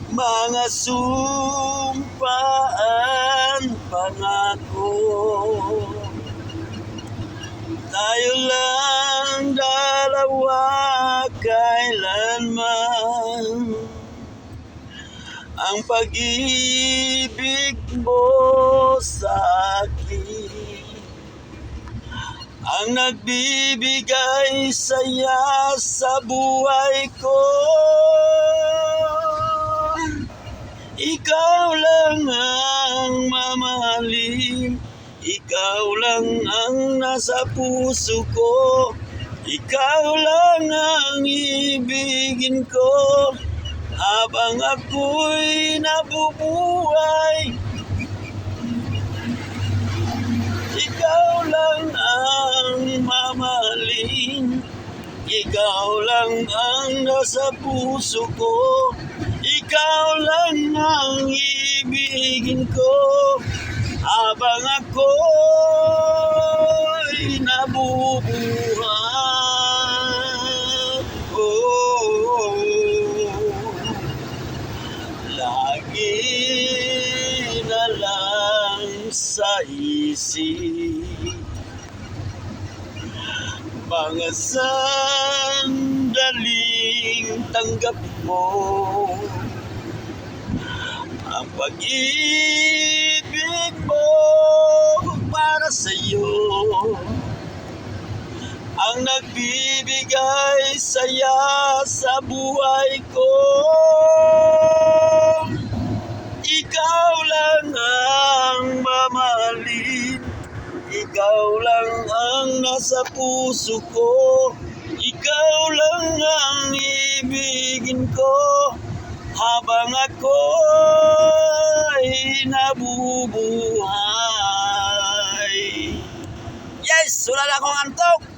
mga sumpaan, pangako. Tayo lang dalawa kailanman, ang pag-ibig mo sa akin ang nagbibigay saya sa buhay ko. Ikaw lang ang mamahalin, ikaw lang ang nasa puso ko, ikaw lang ang ibigin ko habang ako'y nabubuhay. Ikaw lang ang mamahalin, ikaw lang ang nasa puso ko, ikaw lang ang ibigin ko habang ako'y nabubuhay. Oh, lagi na lang sa isip mga sandaling tanggap mo ang pag-ibig mo para sa'yo, ang nagbibigay saya sa buhay ko. Ikaw lang ang mamahalin, ikaw lang ang nasa puso ko, ikaw lang ang ibigin ko habang ako'y nabubuhay. Yes! Wala na akong antok!